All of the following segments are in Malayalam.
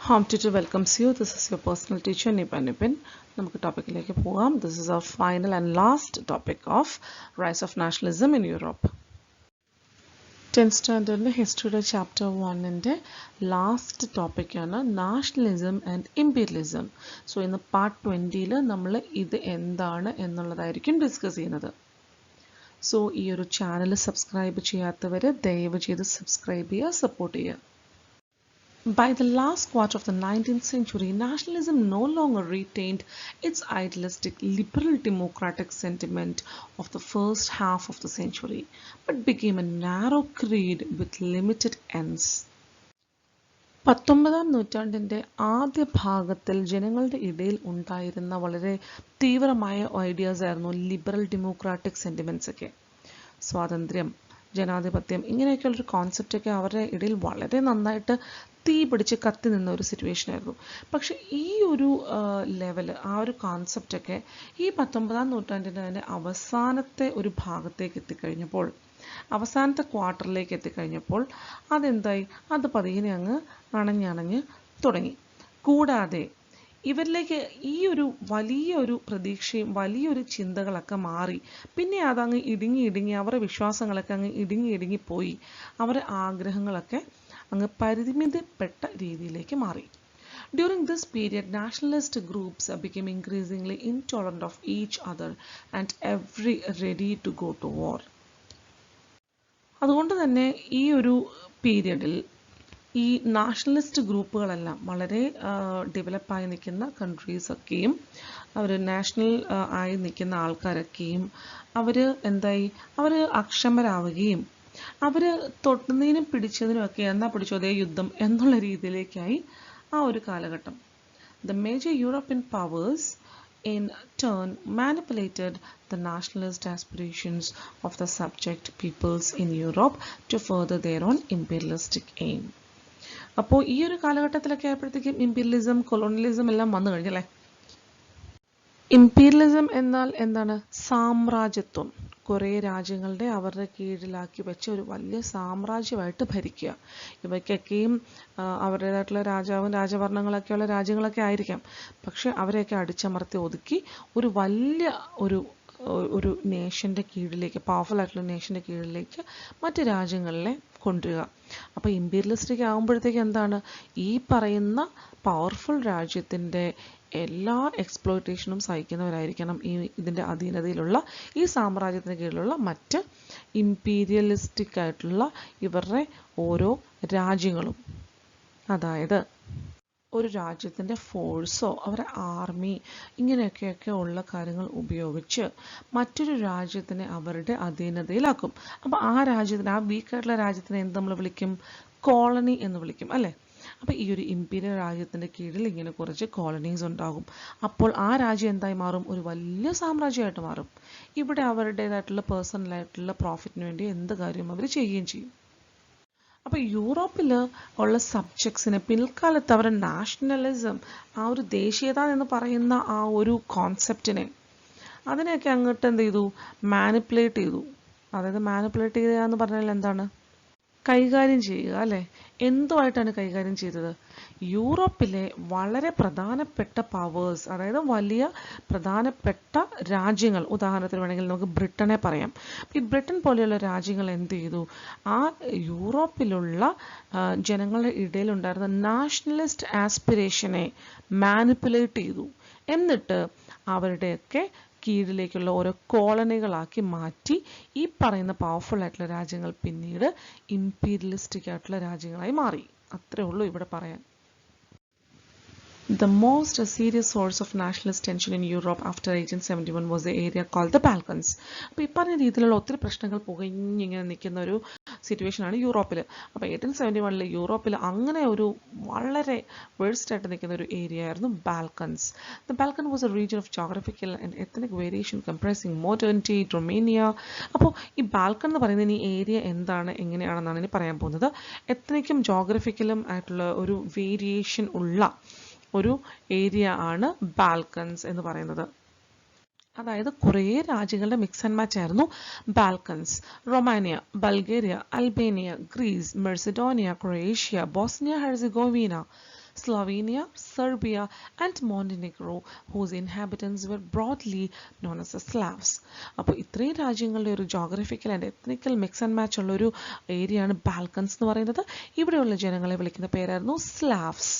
Home Tutor welcomes you. This is your personal teacher Nipin. നമുക്ക് ടോപ്പിക്കിലേക്ക് പോകാം. This is our final and last topic of Rise of Nationalism in Europe. 10th standard ഹിസ്റ്ററിയുടെ ചാപ്റ്റർ 1ൻ്റെ ലാസ്റ്റ് ടോപ്പിക്കാണ് നാഷണലിസം ആൻഡ് ഇമ്പീരിയലിസം. സോ ഇന്ന് പാർട്ട് 20ൽ നമ്മൾ ഇത് എന്താണ് എന്നുള്ളതായിരിക്കും ഡിസ്കസ് ചെയ്യുന്നത്. സോ ഈ ഒരു ചാനൽ സബ്സ്ക്രൈബ് ചെയ്യാത്തവർ ദയവ് ചെയ്ത് സബ്സ്ക്രൈബ് ചെയ്യുക, സപ്പോർട്ട് ചെയ്യുക. By the last quarter of the 19th century, nationalism no longer retained its idealistic liberal democratic sentiment of the first half of the century, but became a narrow creed with limited ends. 19ാം നൂറ്റാണ്ടിൻ്റെ ആദ്യ ഭാഗത്തിൽ ജനങ്ങളുടെ ഇടയിൽ ഉണ്ടായിരുന്ന വളരെ തീവ്രമായ ഐഡിയാസ് ആയിരുന്നു ലിബറൽ ഡെമോക്രാറ്റിക് സെൻറ്റിമെൻറ്റ്സ് ഒക്കെ. സ്വാതന്ത്ര്യം, ജനാധിപത്യം, ഇങ്ങനെയൊക്കെയുള്ളൊരു കോൺസെപ്റ്റൊക്കെ അവരുടെ ഇടയിൽ വളരെ നന്നായിട്ട് തീ പിടിച്ച് കത്തി നിന്ന ഒരു സിറ്റുവേഷൻ ആയിരുന്നു. പക്ഷെ ഈ ഒരു ലെവല്, ആ ഒരു കോൺസെപ്റ്റൊക്കെ ഈ 19ാം നൂറ്റാണ്ടിൻ്റെ തന്നെ അവസാനത്തെ ഒരു ഭാഗത്തേക്ക് എത്തിക്കഴിഞ്ഞപ്പോൾ, അവസാനത്തെ ക്വാർട്ടറിലേക്ക് എത്തിക്കഴിഞ്ഞപ്പോൾ അതെന്തായി, അത് പതിയെ അങ്ങ് അണഞ്ഞണഞ്ഞ് തുടങ്ങി. കൂടാതെ ഇവരിലേക്ക് ഈ ഒരു വലിയൊരു പ്രതീക്ഷയും വലിയൊരു ചിന്തകളൊക്കെ മാറി. പിന്നെ അതങ്ങ് ഇടുങ്ങി അവരുടെ വിശ്വാസങ്ങളൊക്കെ അങ്ങ് ഇടുങ്ങി പോയി. അവരുടെ ആഗ്രഹങ്ങളൊക്കെ അങ്ങ് പരിമിതപ്പെട്ട രീതിയിലേക്ക് മാറി. During this period, nationalist groups became increasingly intolerant of each other and every ready to go to war. അതുകൊണ്ട് തന്നെ ഈ ഒരു പീരിയഡിൽ ഈ നാഷണലിസ്റ്റ് ഗ്രൂപ്പുകളെല്ലാം വളരെ ഡെവലപ്പായി നിൽക്കുന്ന കൺട്രീസൊക്കെയും അവർ നാഷണൽ ആയി നിൽക്കുന്ന ആൾക്കാരൊക്കെയും അവർ എന്തായി, അവർ അക്ഷമരാവുകയും അവർ തൊട്ടുന്നതിനും പിടിച്ചതിനും ഒക്കെ എന്നാ പിടിച്ചോ അതേ യുദ്ധം എന്നുള്ള രീതിയിലേക്കായി ആ ഒരു കാലഘട്ടം. The major European powers in turn manipulated the nationalist aspirations of the subject peoples in Europe to further their own imperialistic aim. അപ്പോൾ ഈ ഒരു കാലഘട്ടത്തിലൊക്കെ ആയപ്പോഴത്തേക്കും ഇമ്പീരിയലിസം, കൊളോണിയലിസം എല്ലാം വന്നു കഴിഞ്ഞല്ലേ. ഇമ്പീരിയലിസം എന്നാൽ എന്താണ്? സാമ്രാജ്യത്വം. കുറേ രാജ്യങ്ങളുടെ അവരുടെ കീഴിലാക്കി വെച്ച ഒരു വലിയ സാമ്രാജ്യമായിട്ട് ഭരിക്കുക. ഇവയ്ക്കൊക്കെയും അവരുടേതായിട്ടുള്ള രാജാവും രാജഭരണങ്ങളൊക്കെയുള്ള രാജ്യങ്ങളൊക്കെ ആയിരിക്കാം. പക്ഷെ അവരെയൊക്കെ അടിച്ചമർത്തി ഒതുക്കി ഒരു വലിയ ഒരു നേഷൻ്റെ കീഴിലേക്ക്, പവർഫുൾ ആയിട്ടുള്ള നേഷൻ്റെ കീഴിലേക്ക് മറ്റ് രാജ്യങ്ങളിലെ കൊണ്ടുവരിക. അപ്പോൾ ഇമ്പീരിയലിസ്റ്റിക് ആകുമ്പോഴത്തേക്ക് എന്താണ്, ഈ പറയുന്ന പവർഫുൾ രാജ്യത്തിൻ്റെ എല്ലാ എക്സ്പ്ലോയിറ്റേഷനും സഹിക്കുന്നവരായിരിക്കണം ഇതിൻ്റെ അധീനതയിലുള്ള ഈ സാമ്രാജ്യത്തിന് കീഴിലുള്ള മറ്റ് ഇമ്പീരിയലിസ്റ്റിക് ആയിട്ടുള്ള ഇവരുടെ ഓരോ രാജ്യങ്ങളും. അതായത് ഒരു രാജ്യത്തിൻ്റെ ഫോഴ്സോ അവരുടെ ആർമി ഇങ്ങനെയൊക്കെ ഉള്ള കാര്യങ്ങൾ ഉപയോഗിച്ച് മറ്റൊരു രാജ്യത്തിനെ അവരുടെ അധീനതയിലാക്കും. അപ്പോൾ ആ രാജ്യത്തിന്, ആ വീക്കായിട്ടുള്ള രാജ്യത്തിനെ എന്ത് നമ്മൾ വിളിക്കും? കോളനി എന്ന് വിളിക്കും അല്ലേ. അപ്പോൾ ഈ ഒരു ഇമ്പീരിയൽ രാജ്യത്തിൻ്റെ കീഴിൽ ഇങ്ങനെ കുറച്ച് കോളനീസ് ഉണ്ടാകും. അപ്പോൾ ആ രാജ്യം എന്തായി മാറും? ഒരു വലിയ സാമ്രാജ്യമായിട്ട് മാറും. ഇവിടെ അവരുടേതായിട്ടുള്ള പേഴ്സണലായിട്ടുള്ള പ്രോഫിറ്റിന് വേണ്ടി എന്ത് കാര്യവും അവർ ചെയ്യുകയും ചെയ്യും. അപ്പോൾ യൂറോപ്പിൽ ഉള്ള സബ്ജക്ട്സിനെ പിൽക്കാലത്ത് അവരുടെ നാഷണലിസം, ആ ഒരു ദേശീയത എന്ന് പറയുന്ന ആ ഒരു കോൺസെപ്റ്റിനെ, അതിനെയൊക്കെ അങ്ങോട്ട് എന്ത് ചെയ്തു? മാനിപ്പുലേറ്റ് ചെയ്തു. അതായത് മാനിപ്പുലേറ്റ് ചെയ്യുക എന്ന് പറഞ്ഞാൽ എന്താണ്? കൈകാര്യം ചെയ്യുക അല്ലേ. എന്തുമായിട്ടാണ് കൈകാര്യം ചെയ്തത്? യൂറോപ്പിലെ വളരെ പ്രധാനപ്പെട്ട പവേഴ്സ്, അതായത് വലിയ പ്രധാനപ്പെട്ട രാജ്യങ്ങൾ, ഉദാഹരണത്തിന് വേണമെങ്കിൽ നമുക്ക് ബ്രിട്ടനെ പറയാം. ഈ ബ്രിട്ടൻ പോലെയുള്ള രാജ്യങ്ങൾ എന്ത് ചെയ്തു? ആ യൂറോപ്പിലുള്ള ജനങ്ങളുടെ ഇടയിലുണ്ടായിരുന്ന നാഷണലിസ്റ്റ് ആസ്പിരേഷനെ മാനിപ്പുലേറ്റ് ചെയ്തു. എന്നിട്ട് അവരുടെയൊക്കെ കീഴിലേക്കുള്ള ഓരോ കോളനികളാക്കി മാറ്റി ഈ പറയുന്ന പവർഫുൾ ആയിട്ടുള്ള രാജ്യങ്ങൾ പിന്നീട് ഇമ്പീരിയലിസ്റ്റിക് ആയിട്ടുള്ള രാജ്യങ്ങളായി മാറി. അത്രേ ഉള്ളൂ ഇവിടെ പറയാൻ. The most serious source of nationalist tension in Europe after 1871 was the area called the Balkans. അപ്പോൾ ഈ പറഞ്ഞ രീതിയിലുള്ള ഒത്തിരി പ്രശ്നങ്ങൾ പുകഞ്ഞിങ്ങനെ നിൽക്കുന്ന ഒരു സിറ്റുവേഷനാണ് യൂറോപ്പിൽ. അപ്പോൾ 1871 യൂറോപ്പിൽ അങ്ങനെ ഒരു വളരെ വേഴ്സ്റ്റ് ആയിട്ട് നിൽക്കുന്ന ഒരു ഏരിയ ആയിരുന്നു Balkans. The Balkan was a region of geographical and ethnic variation comprising modern-day Romania. അപ്പോൾ ഈ ബാൽക്കൺ എന്ന് പറയുന്ന ഈ ഏരിയ എന്താണ്, എങ്ങനെയാണെന്നാണ് ഇനി പറയാൻ പോകുന്നത്. എത്നിക്കും ജോഗ്രഫിക്കലും ആയിട്ടുള്ള ഒരു വേരിയേഷൻ ഉള്ള ഒരു ഏരിയ ആണ് ബാൽക്കൻസ് എന്ന് പറയുന്നത്. അതായത് കുറേ രാജ്യങ്ങളുടെ മിക്സ് ആൻഡ് മാച്ച് ആയിരുന്നു Balkans. Romania, Bulgaria, Albania, Greece, Macedonia, Croatia, Bosnia Herzegovina, Slovenia, Serbia, and Montenegro, whose inhabitants were broadly known as the Slavs. അപ്പോൾ ഇത്രയും രാജ്യങ്ങളുടെ ഒരു geographical and ethnical mix and match ഉള്ള ഒരു ഏരിയയാണ് ബാൽക്കൻസ് എന്ന് പറയുന്നത്. ഇവിടെയുള്ള ജനങ്ങളെ വിളിക്കുന്ന പേരായിരുന്നു സ്ലാവ്സ്.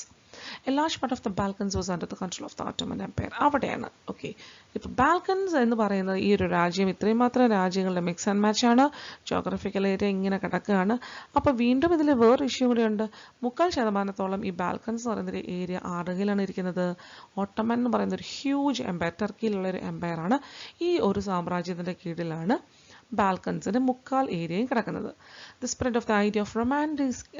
A large part of the Balkans was under the control of the Ottoman Empire. അവിടെയാണ്. ഓക്കെ, ഇപ്പോൾ ബാൽക്കൻസ് എന്ന് പറയുന്നത് ഈ ഒരു രാജ്യം ഇത്രയും മാത്രം രാജ്യങ്ങളുടെ മിക്സ് ആൻഡ് മാച്ച് ആണ്. ജോഗ്രഫിക്കൽ ഏരിയ ഇങ്ങനെ കിടക്കുകയാണ്. അപ്പോൾ വീണ്ടും ഇതിൽ വേറെ ഇഷ്യൂ കൂടി ഉണ്ട്. 3% ഈ ബാൽക്കൻസ് എന്ന് പറയുന്ന ഏരിയ ആറുകയിലാണ് ഇരിക്കുന്നത്. ഓട്ടോമൻ എന്ന് പറയുന്ന ഒരു ഹ്യൂജ് എംപയർ, ടർക്കിയിലുള്ള ഒരു എംപയർ ആണ്. ഈ ഒരു സാമ്രാജ്യത്തിന്റെ കീഴിലാണ് ബാൽക്കൻസിന്റെ മുക്കാൽ ഏരിയയും കിടക്കുന്നത്. The spread of the idea of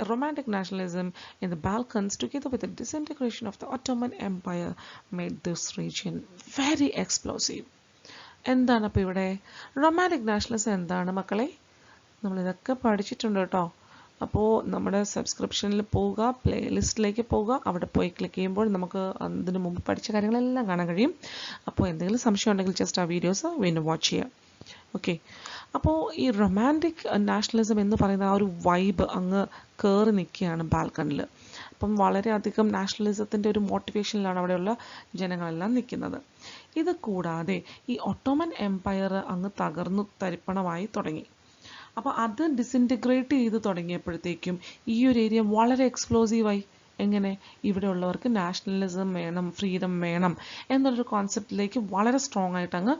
romantic nationalism in the Balkans, together with the disintegration of the Ottoman Empire, made this region very explosive. എന്താണ് അപ്പോൾ ഇവിടെ റൊമാൻറ്റിക് നാഷണലിസം എന്താണ് മക്കളെ? നമ്മളിതൊക്കെ പഠിച്ചിട്ടുണ്ട് കേട്ടോ. അപ്പോൾ നമ്മുടെ സബ്സ്ക്രിപ്ഷനിൽ പോവുക, പ്ലേലിസ്റ്റിലേക്ക് പോവുക, അവിടെ പോയി ക്ലിക്ക് ചെയ്യുമ്പോൾ നമുക്ക് അതിന് മുമ്പ് പഠിച്ച കാര്യങ്ങളെല്ലാം കാണാൻ കഴിയും. അപ്പോൾ എന്തെങ്കിലും സംശയം ഉണ്ടെങ്കിൽ ജസ്റ്റ് ആ വീഡിയോസ് വീണ്ടും വാച്ച് ചെയ്യുക. ഓക്കെ, അപ്പോൾ ഈ റൊമാൻറ്റിക് നാഷണലിസം എന്ന് പറയുന്ന ആ ഒരു വൈബ് അങ്ങ് കയറി നിൽക്കുകയാണ് ബാൽക്കണിൽ. അപ്പം വളരെയധികം നാഷണലിസത്തിൻ്റെ ഒരു മോട്ടിവേഷനിലാണ് അവിടെയുള്ള ജനങ്ങളെല്ലാം നിൽക്കുന്നത്. ഇത് കൂടാതെ ഈ ഒട്ടോമൻ എംപയർ അങ്ങ് തകർന്നു തരിപ്പണമായി തുടങ്ങി. അപ്പോൾ അത് ഡിസിൻറ്റഗ്രേറ്റ് ചെയ്ത് തുടങ്ങിയപ്പോഴത്തേക്കും ഈ ഒരു ഏരിയ വളരെ എക്സ്പ്ലോസീവായി. എങ്ങനെ? ഇവിടെയുള്ളവർക്ക് നാഷണലിസം വേണം, ഫ്രീഡം വേണം എന്നുള്ളൊരു കോൺസെപ്റ്റിലേക്ക് വളരെ സ്ട്രോങ് ആയിട്ട്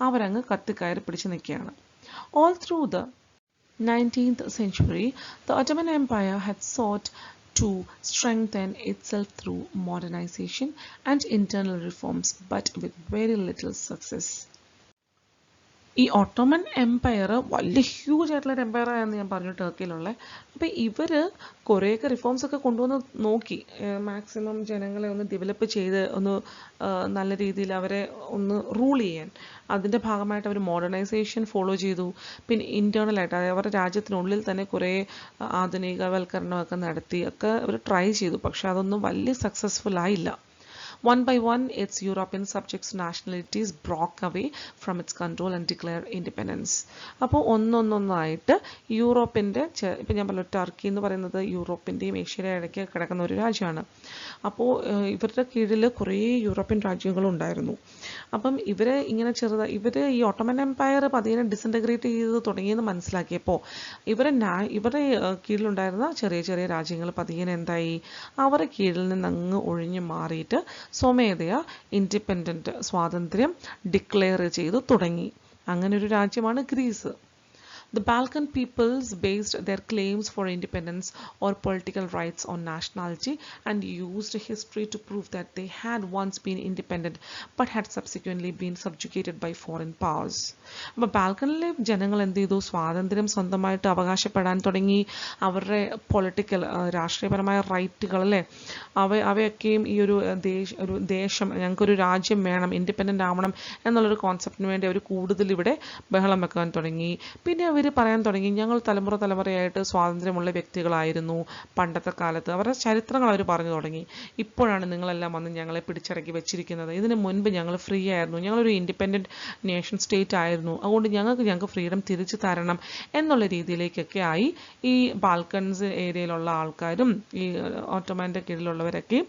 അവരങ്ങ് കത്തിക്കയറി പിടിച്ച് നിൽക്കുകയാണ്. All through the 19th century, the Ottoman Empire had sought to strengthen itself through modernization and internal reforms, but with very little success. ഈ ഒട്ടോമൻ എംപയർ വലിയ ഹ്യൂജ് ആയിട്ടുള്ളൊരു എംപയർ ആണെന്ന് ഞാൻ പറഞ്ഞു, ടർക്കിയിലുള്ള. അപ്പോൾ ഇവർ കുറേയൊക്കെ റിഫോംസ് ഒക്കെ കൊണ്ടുവന്ന് നോക്കി, മാക്സിമം ജനങ്ങളെ ഒന്ന് ഡെവലപ്പ് ചെയ്ത് ഒന്ന് നല്ല രീതിയിൽ അവരെ ഒന്ന് റൂൾ ചെയ്യാൻ. അതിൻ്റെ ഭാഗമായിട്ട് അവർ മോഡേണൈസേഷൻ ഫോളോ ചെയ്തു. പിന്നെ ഇൻറ്റേർണലായിട്ട് അവരുടെ രാജ്യത്തിനുള്ളിൽ തന്നെ കുറേ ആധുനികവൽക്കരണമൊക്കെ നടത്തി ഒക്കെ അവർ ട്രൈ ചെയ്തു. പക്ഷെ അതൊന്നും വലിയ സക്സസ്ഫുൾ ആയില്ല. One by one, its European subjects nationalities broke away from its control and declared independence. അപ്പോൾ ഒന്നൊന്നായിട്ട് യൂറോപ്പിൻ്റെ, ഇപ്പം ഞാൻ പറഞ്ഞു ടർക്കി എന്ന് പറയുന്നത് യൂറോപ്പിൻ്റെയും ഏഷ്യയുടെ ഇടയ്ക്ക് കിടക്കുന്ന ഒരു രാജ്യമാണ്. അപ്പോൾ ഇവരുടെ കീഴിൽ കുറേ യൂറോപ്യൻ രാജ്യങ്ങളുണ്ടായിരുന്നു. അപ്പം ഇവരെ ഇങ്ങനെ ഇവർ ഈ ഓട്ടോമൻ എംപയർ പതിയെ ഡിസിൻറ്റഗ്രേറ്റ് ചെയ്ത് തുടങ്ങിയെന്ന് മനസ്സിലാക്കിയപ്പോൾ ഇവരുടെ കീഴിലുണ്ടായിരുന്ന ചെറിയ ചെറിയ രാജ്യങ്ങൾ പതിയെ എന്തായി, അവരുടെ കീഴിൽ നിന്ന് അങ്ങ് ഒഴിഞ്ഞു മാറിയിട്ട് സ്വമേധയാ ഇൻഡിപെൻഡൻറ്റ് സ്വാതന്ത്ര്യം ഡിക്ലെയർ ചെയ്തു തുടങ്ങി. അങ്ങനെ ഒരു രാജ്യമാണ് Greece. The Balkan peoples based their claims for independence or political rights on nationality and used history to prove that they had once been independent but had subsequently been subjugated by foreign powers. അപ്പോൾ ബാൽക്കണിലെ ജനങ്ങൾ എന്ത് ചെയ്തു? സ്വാതന്ത്ര്യം സ്വന്തമായിട്ട് അവകാശപ്പെടാൻ തുടങ്ങി. അവരുടെ പൊളിറ്റിക്കൽ രാഷ്ട്രീയപരമായ റൈറ്റുകൾ അല്ലേ, അവയൊക്കെയും ഈ ഒരു ദേശം, ഞങ്ങൾക്കൊരു രാജ്യം വേണം, ഇൻഡിപെൻഡൻ്റ് ആവണം എന്നുള്ളൊരു കോൺസെപ്റ്റിന് വേണ്ടി അവർ കൂടുതൽ ഇവിടെ ബഹളം വെക്കാൻ തുടങ്ങി. പിന്നെ അവർ പറയാൻ തുടങ്ങി, ഞങ്ങൾ തലമുറയായിട്ട് സ്വാതന്ത്ര്യമുള്ള വ്യക്തികളായിരുന്നു പണ്ടത്തെ കാലത്ത്. അവരുടെ ചരിത്രങ്ങൾ അവർ പറഞ്ഞു തുടങ്ങി. ഇപ്പോഴാണ് നിങ്ങളെല്ലാം വന്ന് ഞങ്ങളെ പിടിച്ചടക്കി വെച്ചിരിക്കുന്നത്. ഇതിന് മുൻപ് ഞങ്ങൾ ഫ്രീ ആയിരുന്നു, ഞങ്ങളൊരു ഇൻഡിപെൻഡൻറ്റ് നേഷൻ സ്റ്റേറ്റ് ആയിരുന്നു, അതുകൊണ്ട് ഞങ്ങൾക്ക് ഫ്രീഡം തിരിച്ചു തരണം എന്നുള്ള രീതിയിലേക്കൊക്കെ ആയി ഈ ബാൽക്കൻസ് ഏരിയയിലുള്ള ആൾക്കാരും ഈ ഓട്ടോമൻ്റെ കീഴിലുള്ളവരൊക്കെയും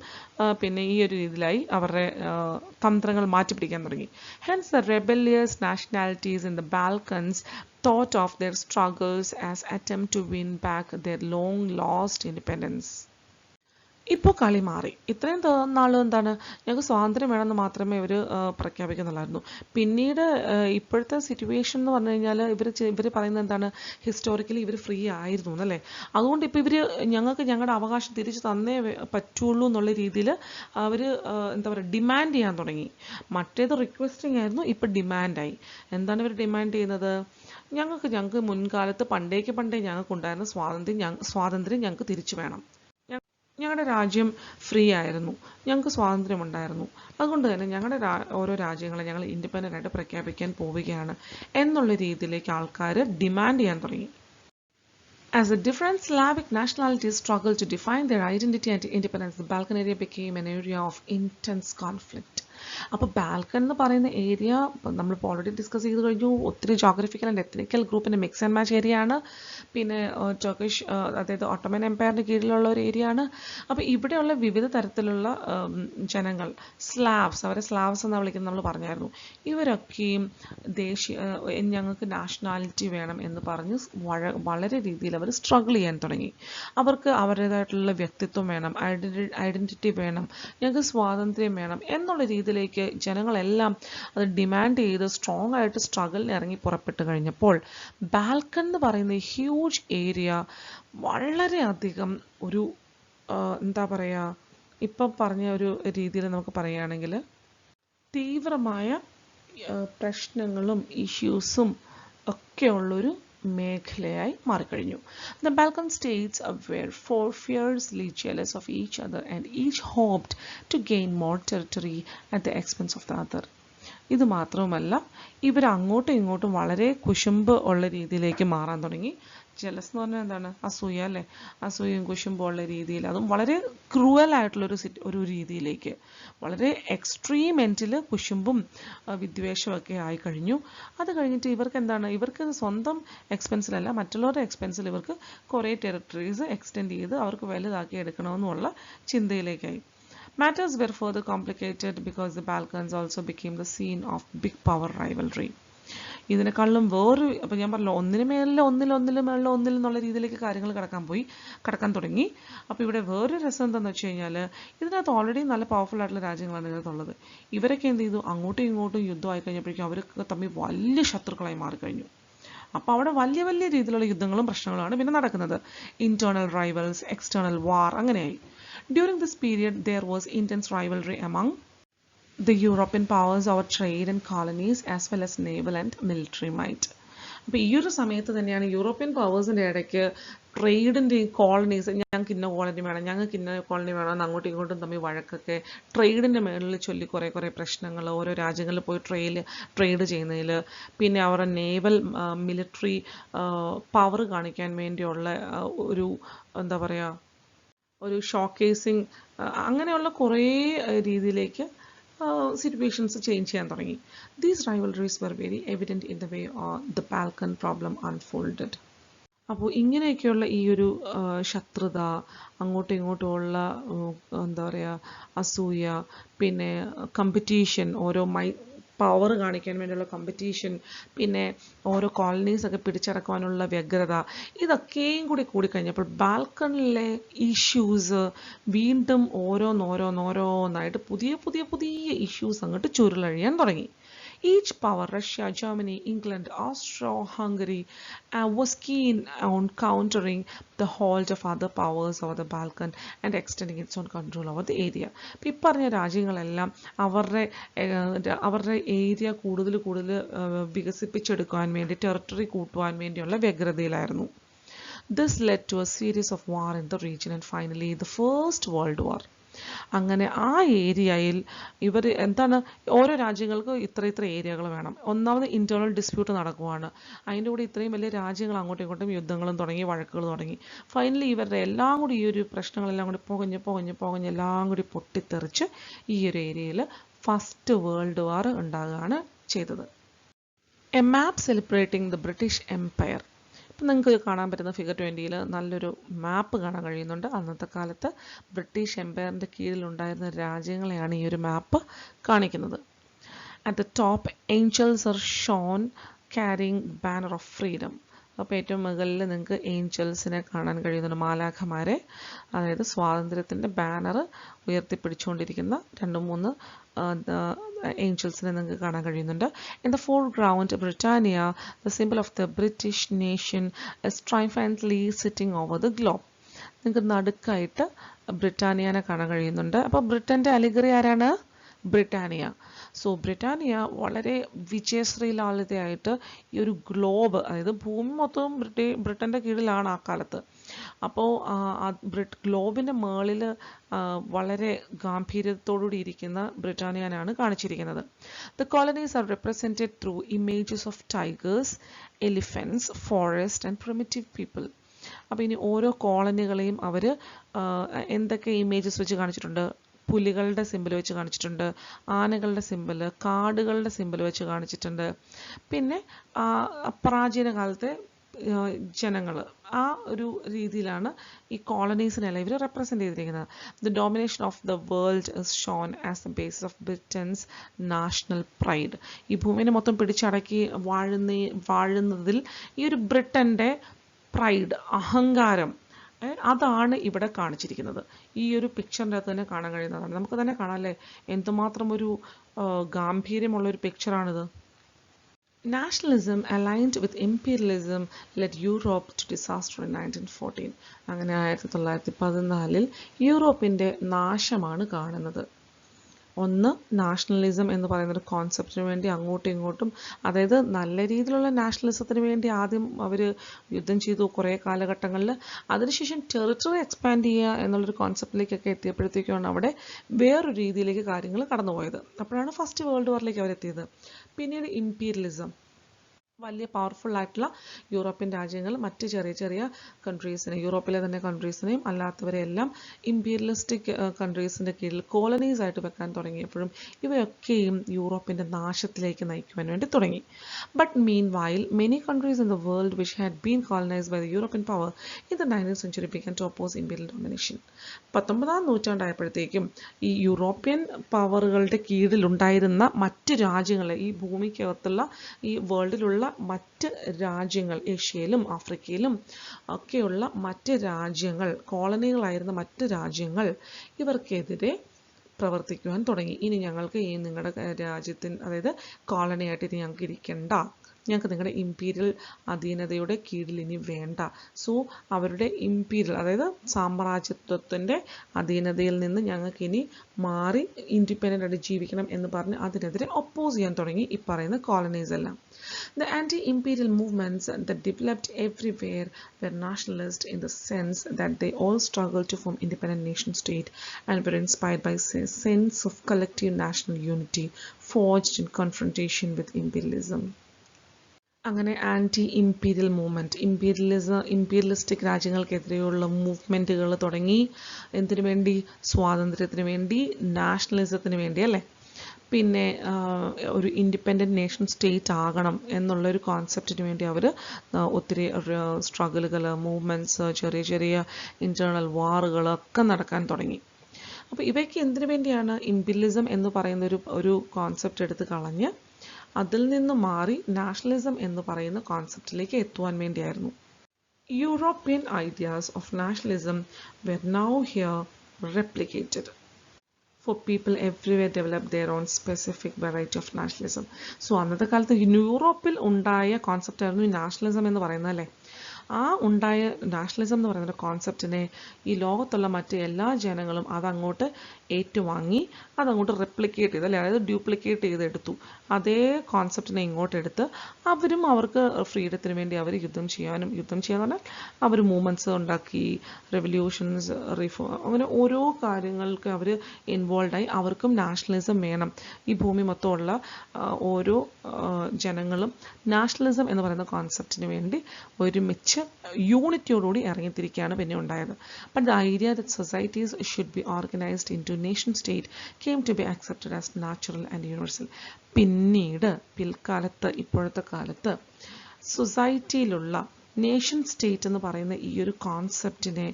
പിന്നെ ഈ ഒരു രീതിയിലായി അവരുടെ തന്ത്രങ്ങൾ മാറ്റിപ്പിടിക്കാൻ തുടങ്ങി. Hence the rebellious nationalities in the Balkans thought of their struggles as attempt to win back their long lost independence. ഇപ്പോൾ കളി മാറി. ഇത്രയും നാളും എന്താണ്, ഞങ്ങൾക്ക് സ്വാതന്ത്ര്യം വേണമെന്ന് മാത്രമേ ഇവർ പ്രഖ്യാപിക്കുന്നുള്ളായിരുന്നു. പിന്നീട് ഇപ്പോഴത്തെ സിറ്റുവേഷൻ എന്ന് പറഞ്ഞു കഴിഞ്ഞാൽ ഇവർ പറയുന്നത് എന്താണ്, ഹിസ്റ്റോറിക്കലി ഇവർ ഫ്രീ ആയിരുന്നു എന്നല്ലേ, അതുകൊണ്ട് ഇപ്പോൾ ഞങ്ങൾക്ക് ഞങ്ങളുടെ അവകാശം തിരിച്ചു തന്നേ പറ്റുള്ളൂ എന്നുള്ള രീതിയിൽ അവർ എന്താ പറയുക ഡിമാൻഡ് ചെയ്യാൻ തുടങ്ങി. മറ്റേത് റിക്വസ്റ്റിംഗ് ആയിരുന്നു, ഇപ്പോൾ ഡിമാൻഡായി. എന്താണ് ഇവർ ഡിമാൻഡ് ചെയ്യുന്നത്? ഞങ്ങൾക്ക് മുൻകാലത്ത് പണ്ടേ ഞങ്ങൾക്കുണ്ടായിരുന്ന സ്വാതന്ത്ര്യം ഞങ്ങൾക്ക് തിരിച്ചു വേണം. ഞങ്ങളുടെ രാജ്യം ഫ്രീ ആയിരുന്നു, ഞങ്ങൾക്ക് സ്വാതന്ത്ര്യമുണ്ടായിരുന്നു, അതുകൊണ്ട് തന്നെ ഞങ്ങളുടെ ഓരോ രാജ്യങ്ങളെ ഞങ്ങൾ ഇൻഡിപെൻഡൻ്റ് ആയിട്ട് പ്രഖ്യാപിക്കാൻ പോവുകയാണ് എന്നുള്ള രീതിയിലേക്ക് ആൾക്കാർ ഡിമാൻഡ് ചെയ്യാൻ തുടങ്ങി. As the different Slavic nationalities struggled to define their identity and independence, the Balkan area became an area of intense conflict. അപ്പോൾ ബാൽക്കൺ എന്ന് പറയുന്ന ഏരിയ നമ്മൾ ഓൾറെഡി ഡിസ്കസ് ചെയ്ത് കഴിഞ്ഞു. ഒത്തിരി ജോഗ്രഫിക്കൽ ആൻഡ് എത്നിക്കൽ ഗ്രൂപ്പിൻ്റെ മിക്സ് ആൻഡ് മാച്ച് ഏരിയ ആണ്. പിന്നെ ടർക്കിഷ് അതായത് ഒട്ടോമൻ എംപയറിൻ്റെ കീഴിലുള്ള ഒരു ഏരിയ ആണ്. അപ്പോൾ ഇവിടെയുള്ള വിവിധ തരത്തിലുള്ള ജനങ്ങൾ, സ്ലാവ്സ്, അവരെ സ്ലാവ്സ് എന്നാണ് വിളിക്കുന്നത്, നമ്മൾ പറഞ്ഞായിരുന്നു. ഇവരൊക്കെയും ഞങ്ങൾക്ക് നാഷണാലിറ്റി വേണം എന്ന് പറഞ്ഞ് വളരെ രീതിയിൽ അവർ സ്ട്രഗിൾ ചെയ്യാൻ തുടങ്ങി. അവർക്ക് അവരുടേതായിട്ടുള്ള വ്യക്തിത്വം വേണം, ഐഡൻറ്റിറ്റി വേണം, ഞങ്ങൾക്ക് സ്വാതന്ത്ര്യം വേണം എന്നുള്ള രീതിയിലേക്ക് ജനങ്ങളെല്ലാം അത് ഡിമാൻഡ് ചെയ്ത് സ്ട്രോങ് ആയിട്ട് സ്ട്രഗിളിന് ഇറങ്ങി പുറപ്പെട്ട് കഴിഞ്ഞപ്പോൾ ബാൽക്കൺ എന്ന് പറയുന്ന ഹ്യൂജ് ഏരിയ വളരെയധികം ഒരു എന്താ പറയുക, ഇപ്പം പറഞ്ഞ ഒരു രീതിയിൽ നമുക്ക് പറയുകയാണെങ്കിൽ തീവ്രമായ പ്രശ്നങ്ങളും ഇഷ്യൂസും ഒക്കെയുള്ളൊരു മേഖലയായി മാറിക്കഴിഞ്ഞു. The Balkan states were fiercely jealous of each other and each hoped to gain more territory at the expense of the other. ഇത് മാത്രവുമല്ല, ഇവർ അങ്ങോട്ടും ഇങ്ങോട്ടും വളരെ കുശുമ്പ് ഉള്ള രീതിയിലേക്ക് മാറാൻ തുടങ്ങി. ജലസ് എന്ന് പറഞ്ഞാൽ എന്താണ്? അസൂയ അല്ലേ? അസൂയയും കുശുമ്പും ഉള്ള രീതിയിൽ, അതും വളരെ ക്രൂവൽ ആയിട്ടുള്ളൊരു ഒരു രീതിയിലേക്ക്, വളരെ എക്സ്ട്രീം എൻഡിൽ കുശുമ്പും വിദ്വേഷവും ഒക്കെ ആയി കഴിഞ്ഞു. അത് കഴിഞ്ഞിട്ട് ഇവർക്ക് എന്താണ്, ഇവർക്ക് സ്വന്തം എക്സ്പെൻസിലല്ല മറ്റുള്ളവരുടെ എക്സ്പെൻസിൽ ഇവർക്ക് കുറേ ടെറിട്ടറീസ് എക്സ്റ്റെൻഡ് ചെയ്ത് അവർക്ക് വലുതാക്കി എടുക്കണമെന്നുള്ള ചിന്തയിലേക്കായി. Matters were further complicated because the Balkans also became the scene of big power rivalry. ഇതിനെക്കാളും വേറൊരു, അപ്പം ഞാൻ പറഞ്ഞല്ലോ, ഒന്നിനു മേലിൽ എന്നുള്ള രീതിയിലേക്ക് കാര്യങ്ങൾ കടക്കാൻ തുടങ്ങി. അപ്പോൾ ഇവിടെ വേറൊരു രസം എന്താണെന്ന് വെച്ച് കഴിഞ്ഞാൽ, ഇതിനകത്ത് ഓൾറെഡി നല്ല പവർഫുൾ ആയിട്ടുള്ള രാജ്യങ്ങളാണ് ഇതിനകത്തുള്ളത്. ഇവരൊക്കെ എന്ത് ചെയ്തു, അങ്ങോട്ടും ഇങ്ങോട്ടും യുദ്ധമായി കഴിഞ്ഞപ്പോഴേക്കും അവരൊക്കെ തമ്മിൽ വലിയ ശത്രുക്കളായി മാറിക്കഴിഞ്ഞു. അപ്പോൾ അവിടെ വലിയ വലിയ രീതിയിലുള്ള യുദ്ധങ്ങളും പ്രശ്നങ്ങളുമാണ് പിന്നെ നടക്കുന്നത്. ഇന്റേണൽ റൈവൽസ്, എക്സ്റ്റേണൽ വാർ, അങ്ങനെയായി. During this period, there was intense rivalry among the European powers over trade and colonies as well as naval and military might. അപ്പോൾ ഈ ഒരു സമയത്ത് തന്നെയാണ് യൂറോപ്യൻ പവേഴ്സിൻ്റെ ഇടയ്ക്ക് ട്രേഡിൻ്റെയും കോളനീസ്, ഞങ്ങൾക്ക് ഇന്ന കോളനി വേണം, ഞങ്ങൾക്ക് ഇന്ന കോളനി വേണം എന്ന് അങ്ങോട്ടും ഇങ്ങോട്ടും തമ്മിൽ വഴക്കൊക്കെ, ട്രേഡിൻ്റെ മേളിൽ ചൊല്ലി കുറേ പ്രശ്നങ്ങൾ, ഓരോ രാജ്യങ്ങളിൽ പോയി ട്രേഡ് ചെയ്യുന്നതിൽ, പിന്നെ അവരുടെ നേവൽ മിലിറ്ററി പവർ കാണിക്കാൻ വേണ്ടിയുള്ള ഒരു എന്താ പറയുക, ഒരു ഷോക്കേസിങ്, അങ്ങനെയുള്ള കുറേ രീതിയിലേക്ക് സിറ്റുവേഷൻസ് ചേഞ്ച് ചെയ്യാൻ തുടങ്ങി. These rivalries were very evident in the way the Balkan problem unfolded. അപ്പോൾ ഇങ്ങനെയൊക്കെയുള്ള ഈ ഒരു ശത്രുത, അങ്ങോട്ടും ഇങ്ങോട്ടുമുള്ള എന്താ പറയുക അസൂയ, പിന്നെ കമ്പറ്റീഷൻ, ഓരോ പവർ കാണിക്കാൻ വേണ്ടിയുള്ള കമ്പറ്റീഷൻ, പിന്നെ ഓരോ കോളനീസൊക്കെ പിടിച്ചടക്കാനുള്ള വ്യഗ്രത, ഇതൊക്കെയും കൂടി കഴിഞ്ഞപ്പോൾ ബാൽക്കണിലെ ഇഷ്യൂസ് വീണ്ടും ഓരോന്നായിട്ട് പുതിയ ഇഷ്യൂസ് അങ്ങോട്ട് ചുരുളഴിയാൻ തുടങ്ങി. Each power, Russia, Germany, England, Austro-Hungary, was keen on countering the hold of other powers over the Balkan and extending its own control over the area. ഇപ്പോൾ ഈ പറഞ്ഞ രാജ്യങ്ങളെല്ലാം അവരുടെ ഏരിയ കൂടുതൽ വികസിപ്പിച്ചെടുക്കാൻ വേണ്ടി, ടെറിട്ടറി കൂട്ടുവാൻ വേണ്ടിയുള്ള വ്യഗ്രതയിലായിരുന്നു. This led to a series of war in the region and finally the First World War. അങ്ങനെ ആ ഏരിയയിൽ ഇവർ എന്താണ്, ഓരോ രാജ്യങ്ങൾക്ക് ഇത്ര ഏരിയകൾ വേണം. ഒന്നാമത് ഇന്റേണൽ ഡിസ്പ്യൂട്ട് നടക്കുവാണ്. അതിൻ്റെ കൂടെ ഇത്രയും വലിയ രാജ്യങ്ങൾ അങ്ങോട്ടും ഇങ്ങോട്ടും യുദ്ധങ്ങളും തുടങ്ങി, വഴക്കുകൾ തുടങ്ങി. ഫൈനലി ഇവരുടെ എല്ലാം കൂടി ഈ ഒരു പ്രശ്നങ്ങളെല്ലാം കൂടി പുകഞ്ഞ് എല്ലാം കൂടി പൊട്ടിത്തെറിച്ച് ഈ ഒരു ഏരിയയിൽ ഫസ്റ്റ് വേൾഡ് വാർ ഉണ്ടാകുകയാണ് ചെയ്തത്. A map celebrating the British empire. ഇപ്പം നിങ്ങൾക്ക് കാണാൻ പറ്റുന്ന ഫിഗർ 20-ൽ നല്ലൊരു മാപ്പ് കാണാൻ കഴിയുന്നുണ്ട്. അന്നത്തെ കാലത്ത് ബ്രിട്ടീഷ് എംപയറിൻ്റെ കീഴിലുണ്ടായിരുന്ന രാജ്യങ്ങളെയാണ് ഈ ഒരു മാപ്പ് കാണിക്കുന്നത്. At the top Angeles are shown carrying banner of freedom. അപ്പോൾ ഏറ്റവും മുകളിൽ നിങ്ങൾക്ക് ഏഞ്ചൽസിനെ കാണാൻ കഴിയുന്നുണ്ട്, മാലാഖമാരെ, അതായത് സ്വാതന്ത്ര്യത്തിൻ്റെ ബാനർ ഉയർത്തിപ്പിടിച്ചുകൊണ്ടിരിക്കുന്ന 2-3 ഏഞ്ചൽസിനെ നിങ്ങൾക്ക് കാണാൻ കഴിയുന്നുണ്ട്. In the foreground Britannia, the symbol of the British nation, is triumphantly sitting over the globe. നിങ്ങൾക്ക് നടുക്കായിട്ട് ബ്രിട്ടാനിയനെ കാണാൻ കഴിയുന്നുണ്ട്. അപ്പോൾ ബ്രിട്ടൻ്റെ അലിഗറി ആരാണ്? ബ്രിട്ടാനിയ. സോ ബ്രിട്ടാനിയ വളരെ വിജയശ്രീലാളിതയായിട്ട് ഈ ഒരു ഗ്ലോബ്, അതായത് ഭൂമി മൊത്തവും ബ്രിട്ടൻ്റെ കീഴിലാണ് ആ കാലത്ത്. അപ്പോൾ ഗ്ലോബിൻ്റെ മേളിൽ വളരെ ഗാംഭീര്യത്തോടുകൂടി ഇരിക്കുന്ന ബ്രിട്ടാനിയനാണ് കാണിച്ചിരിക്കുന്നത്. The colonies R represented through images of tigers, elephants, forest and primitive people. അപ്പോൾ ഇനി ഓരോ കോളനികളെയും അവർ എന്തൊക്കെ ഇമേജസ് വെച്ച് കാണിച്ചിട്ടുണ്ട്? പുലികളുടെ സിമ്പൽ വെച്ച് കാണിച്ചിട്ടുണ്ട്, ആനകളുടെ സിമ്പൽ, കാടുകളുടെ സിമ്പൽ വെച്ച് കാണിച്ചിട്ടുണ്ട്. പിന്നെ പ്രാചീന കാലത്തെ ജനങ്ങൾ ആ ഒരു രീതിയിലാണ് ഈ കോളനീസിനെല്ലാം ഇവർ റെപ്രസെൻ്റ് ചെയ്തിരിക്കുന്നത്. The domination of the world is shown as the basis of Britain's national pride. ഈ ഭൂമിനെ മൊത്തം പിടിച്ചടക്കി വാഴുന്നതിൽ ഈ ഒരു ബ്രിട്ടൻ്റെ പ്രൈഡ്, അഹങ്കാരം, അതാണ് ഇവിടെ കാണിച്ചിരിക്കുന്നത്. ഈ ഒരു പിക്ചറിൻ്റെ അകത്ത് തന്നെ കാണാൻ കഴിയുന്നതാണ്. നമുക്ക് തന്നെ കാണാം അല്ലേ, എന്തുമാത്രം ഒരു ഗാംഭീര്യമുള്ളൊരു പിക്ചറാണിത്. Nationalism aligned with imperialism led Europe to disaster in 1914. അങ്ങനെ 1914 യൂറോപ്പിൻ്റെ നാശമാണ് കാണുന്നത്. ഒന്ന്, നാഷണലിസം എന്ന് പറയുന്ന ഒരു കോൺസെപ്റ്റിന് വേണ്ടി അങ്ങോട്ടും ഇങ്ങോട്ടും, അതായത് നല്ല രീതിയിലുള്ള നാഷണലിസത്തിന് വേണ്ടി ആദ്യം അവർ യുദ്ധം ചെയ്തു കുറേ കാലഘട്ടങ്ങളിൽ. അതിനുശേഷം ടെറിട്ടറി എക്സ്പാൻഡ് ചെയ്യുക എന്നുള്ളൊരു കോൺസെപ്റ്റിലേക്കൊക്കെ എത്തിയപ്പോഴത്തേക്കാണ് അവിടെ വേറൊരു രീതിയിലേക്ക് കാര്യങ്ങൾ കടന്നുപോയത്. അപ്പോഴാണ് ഫസ്റ്റ് വേൾഡ് വാറിലേക്ക് അവരെത്തിയത്. പിന്നീട് ഇമ്പീരിയലിസം, വലിയ പവർഫുൾ ആയിട്ടുള്ള യൂറോപ്യൻ രാജ്യങ്ങൾ മറ്റ് ചെറിയ ചെറിയ കൺട്രീസിനെ, യൂറോപ്പിലെ തന്നെ കൺട്രീസിനെയും അല്ലാത്തവരെല്ലാം ഇമ്പീരിയലിസ്റ്റിക് കൺട്രീസിൻ്റെ കീഴിൽ കോളനീസ് ആയിട്ട് വെക്കാൻ തുടങ്ങിയപ്പോഴും ഇവയൊക്കെയും യൂറോപ്പിൻ്റെ നാശത്തിലേക്ക് നയിക്കുവാൻ വേണ്ടി തുടങ്ങി. But meanwhile many countries in the world which had been colonised by the European power in the 19th century began to oppose imperial domination. 19ാം നൂറ്റാണ്ടായപ്പോഴത്തേക്കും ഈ യൂറോപ്യൻ പവറുകളുടെ കീഴിലുണ്ടായിരുന്ന മറ്റ് രാജ്യങ്ങളെ, ഈ ഭൂമിക്കകത്തുള്ള ഈ വേൾഡിലുള്ള മറ്റ് രാജ്യങ്ങൾ, ഏഷ്യയിലും ആഫ്രിക്കയിലും ഒക്കെയുള്ള മറ്റ് രാജ്യങ്ങൾ, കോളനികളായിരുന്ന മറ്റ് രാജ്യങ്ങൾ ഇവർക്കെതിരെ പ്രവർത്തിക്കുവാൻ തുടങ്ങി. ഇനി ഞങ്ങൾക്ക് ഈ നിങ്ങളുടെ രാജ്യത്തിന്, അതായത് കോളനിയായിട്ട് ഇനി ഞങ്ങൾക്ക് ഇരിക്കണ്ട, ഞങ്ങൾക്ക് നിങ്ങളുടെ ഇമ്പീരിയൽ അധീനതയുടെ കീഴിൽ ഇനി വേണ്ട. സോ അവരുടെ ഇമ്പീരിയൽ, അതായത് സാമ്രാജ്യത്വത്തിൻ്റെ അധീനതയിൽ നിന്ന് ഞങ്ങൾക്ക് ഇനി മാറി ഇൻഡിപെൻഡൻ്റ് ആയിട്ട് ജീവിക്കണം എന്ന് പറഞ്ഞ് അതിനെതിരെ ഒപ്പോസ് ചെയ്യാൻ തുടങ്ങി ഈ പറയുന്ന കോളനീസ് എല്ലാം. The anti-imperial movements that developed everywhere were nationalist in the sense that they all struggled to form independent nation state and were inspired by a sense of collective national unity forged in confrontation with imperialism. അങ്ങനെ ആൻറ്റി ഇമ്പീരിയൽ മൂവ്മെൻറ്റ്, ഇമ്പീരിയലിസ്റ്റിക് രാജ്യങ്ങൾക്കെതിരെയുള്ള മൂവ്മെൻറ്റുകൾ തുടങ്ങി. എന്തിനു വേണ്ടി? സ്വാതന്ത്ര്യത്തിന് വേണ്ടി, നാഷണലിസത്തിന് വേണ്ടി അല്ലേ. പിന്നെ ഒരു ഇൻഡിപെൻഡൻറ്റ് നേഷൻ സ്റ്റേറ്റ് ആകണം എന്നുള്ളൊരു കോൺസെപ്റ്റിന് വേണ്ടി അവർ ഒത്തിരി സ്ട്രഗിളുകൾ, മൂവ്മെൻറ്റ്സ്, ചെറിയ ചെറിയ ഇൻറ്റേർണൽ വാറുകളൊക്കെ നടക്കാൻ തുടങ്ങി. അപ്പോൾ ഇവയ്ക്ക് എന്തിനു വേണ്ടിയാണ്? ഇമ്പീരിയലിസം എന്ന് പറയുന്ന ഒരു കോൺസെപ്റ്റ് എടുത്ത് കളഞ്ഞ് അതിൽ നിന്ന് മാറി നാഷണലിസം എന്ന് പറയുന്ന കോൺസെപ്റ്റിലേക്ക് എത്തുവാൻ വേണ്ടിയായിരുന്നു. European ideas of nationalism were nowhere replicated. For people everywhere develop their own specific variety of nationalism. So അന്നത്തെ കാലത്ത് യൂറോപ്പിൽ ഉണ്ടായ കോൺസെപ്റ്റ് ആയിരുന്നു ഈ നാഷണലിസം എന്ന് പറയുന്നത് അല്ലേ. ആ ഉണ്ടായ നാഷണലിസം എന്ന് പറയുന്ന കോൺസെപ്റ്റിനെ ഈ ലോകത്തുള്ള മറ്റ് എല്ലാ ജനങ്ങളും അതങ്ങോട്ട് ഏറ്റുവാങ്ങി അതങ്ങോട്ട് റെപ്ലിക്കേറ്റ് ചെയ്ത്, അല്ലെ, അതായത് ഡ്യൂപ്ലിക്കേറ്റ് ചെയ്തെടുത്തു. അതേ കോൺസെപ്റ്റിനെ ഇങ്ങോട്ട് എടുത്ത് അവരും അവർക്ക് ഫ്രീഡത്തിന് വേണ്ടി അവർ യുദ്ധം ചെയ്യാന്ന് പറഞ്ഞാൽ അവർ മൂവ്മെൻറ്റ്സ് ഉണ്ടാക്കി, റെവല്യൂഷൻസ്, റിഫോം, അങ്ങനെ ഓരോ കാര്യങ്ങൾക്ക് അവർ ഇൻവോൾവായി. അവർക്കും നാഷണലിസം വേണം. ഈ ഭൂമി മൊത്തമുള്ള ഓരോ ജനങ്ങളും നാഷണലിസം എന്ന് പറയുന്ന കോൺസെപ്റ്റിന് വേണ്ടി ഒരുമിച്ച് യൂണിറ്റിയോടുകൂടി ഇറങ്ങിത്തിരിക്കുകയാണ് പിന്നെ ഉണ്ടായത്. But the idea that societies should be organised into nation state came to be accepted as natural and universal. പിന്നീട് പിൽക്കാലത്ത്, ഇപ്പോഴത്തെ കാലത്ത് സൊസൈറ്റിയിലുള്ള നേഷൻ സ്റ്റേറ്റ് എന്ന് പറയുന്ന ഈ ഒരു കോൺസെപ്റ്റിനെ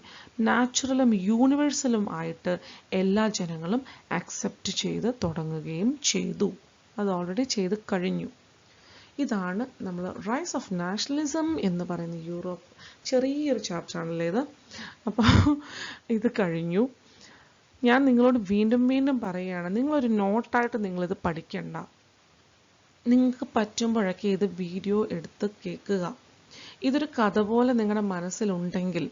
നാച്ചുറലും യൂണിവേഴ്സലും ആയിട്ട് എല്ലാ ജനങ്ങളും അക്സെപ്റ്റ് ചെയ്ത് തുടങ്ങുകയും ചെയ്തു. അത് ഓൾറെഡി ചെയ്ത് കഴിഞ്ഞു. ഇതാണ് നമ്മൾ റൈസ് ഓഫ് നാഷണലിസം എന്ന് പറയുന്ന യൂറോപ്പ്, ചെറിയൊരു ചാപ്റ്ററാണല്ലേ ഇത്. അപ്പോൾ ഇത് കഴിഞ്ഞു. ഞാൻ നിങ്ങളോട് വീണ്ടും വീണ്ടും പറയുകയാണ്, നിങ്ങളൊരു നോട്ടായിട്ട് നിങ്ങളിത് പഠിക്കണ്ട. നിങ്ങൾക്ക് പറ്റുമ്പോഴൊക്കെ ഇത് വീഡിയോ എടുത്ത് കേൾക്കുക. ഇതൊരു കഥ പോലെ നിങ്ങളുടെ മനസ്സിലുണ്ടെങ്കിൽ,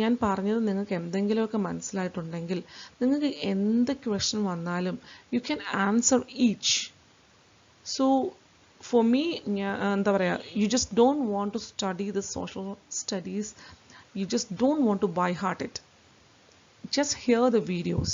ഞാൻ പറഞ്ഞത് നിങ്ങൾക്ക് എന്തെങ്കിലുമൊക്കെ മനസ്സിലായിട്ടുണ്ടെങ്കിൽ, നിങ്ങൾക്ക് എന്ത് ക്വസ്റ്റ്യൻ വന്നാലും you can answer each. So for me, എന്താ പറയുക, you just don't want to study the social studies, you just don't want to by heart it, just hear the videos.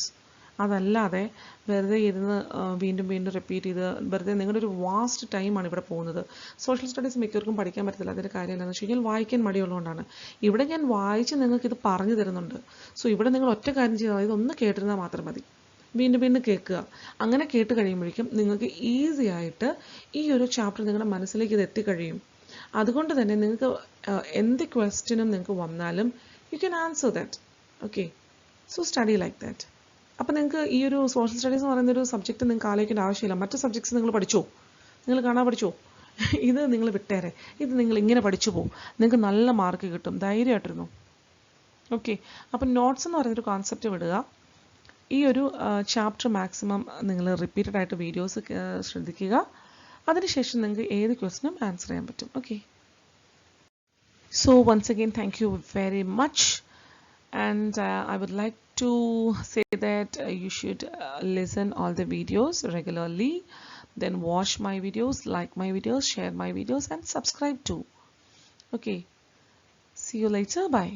അതല്ലാതെ വെറുതെ ഇരുന്ന് വീണ്ടും വീണ്ടും റിപ്പീറ്റ് ചെയ്ത് വെറുതെ നിങ്ങളുടെ ഒരു വാസ്റ്റ് ടൈമാണ് ഇവിടെ പോകുന്നത്. സോഷ്യൽ സ്റ്റഡീസ് മിക്കവർക്കും പഠിക്കാൻ പറ്റത്തില്ല. അതിൻ്റെ കാര്യം എന്താണെന്ന് വെച്ച് കഴിഞ്ഞാൽ വായിക്കാൻ മടിയുള്ളതുകൊണ്ടാണ്. ഇവിടെ ഞാൻ വായിച്ച് നിങ്ങൾക്കിത് പറഞ്ഞു തരുന്നുണ്ട്. സോ ഇവിടെ നിങ്ങൾ ഒറ്റ കാര്യം ചെയ്താൽ ഇതൊന്ന് കേട്ടിരുന്നാൽ മാത്രം മതി. വീണ്ടും വീണ്ടും കേൾക്കുക. അങ്ങനെ കേട്ട് കഴിയുമ്പോഴേക്കും നിങ്ങൾക്ക് ഈസി ആയിട്ട് ഈ ഒരു ചാപ്റ്റർ നിങ്ങളുടെ മനസ്സിലേക്ക് ഇത് എത്തിക്കഴിയും. അതുകൊണ്ട് തന്നെ നിങ്ങൾക്ക് എന്ത് ക്വസ്റ്റ്യനും നിങ്ങൾക്ക് വന്നാലും you can answer that. Okay, so study like that. അപ്പോൾ നിങ്ങൾക്ക് ഈ ഒരു സോഷ്യൽ സ്റ്റഡീസ് എന്ന് പറയുന്ന ഒരു സബ്ജക്റ്റ് നിങ്ങൾക്ക് ആലോചിക്കേണ്ട ആവശ്യമില്ല. മറ്റ് സബ്ജക്ട്സ് നിങ്ങൾ പഠിച്ചോ, നിങ്ങൾ കാണാൻ പഠിച്ചോ, ഇത് നിങ്ങൾ വിട്ടേരെ, ഇത് നിങ്ങൾ ഇങ്ങനെ പഠിച്ചു പോകും, നിങ്ങൾക്ക് നല്ല മാർക്ക് കിട്ടും, ധൈര്യമായിട്ടിരുന്നു. ഓക്കെ, അപ്പം നോട്ട്സ് എന്ന് പറയുന്നൊരു കോൺസെപ്റ്റ് വിടുക. ഈ ഒരു ചാപ്റ്റർ മാക്സിമം നിങ്ങൾ റിപ്പീറ്റഡ് ആയിട്ട് വീഡിയോസ് ശ്രദ്ധിക്കുക. അതിനുശേഷം നിങ്ങൾക്ക് ഏത് ക്വസ്റ്റിനും ആൻസർ ചെയ്യാൻ പറ്റും. Okay, so once again thank you very much. And I would like to say that you should listen all the videos regularly, then watch my videos, like my videos, share my videos and subscribe too. Okay, see you later, bye.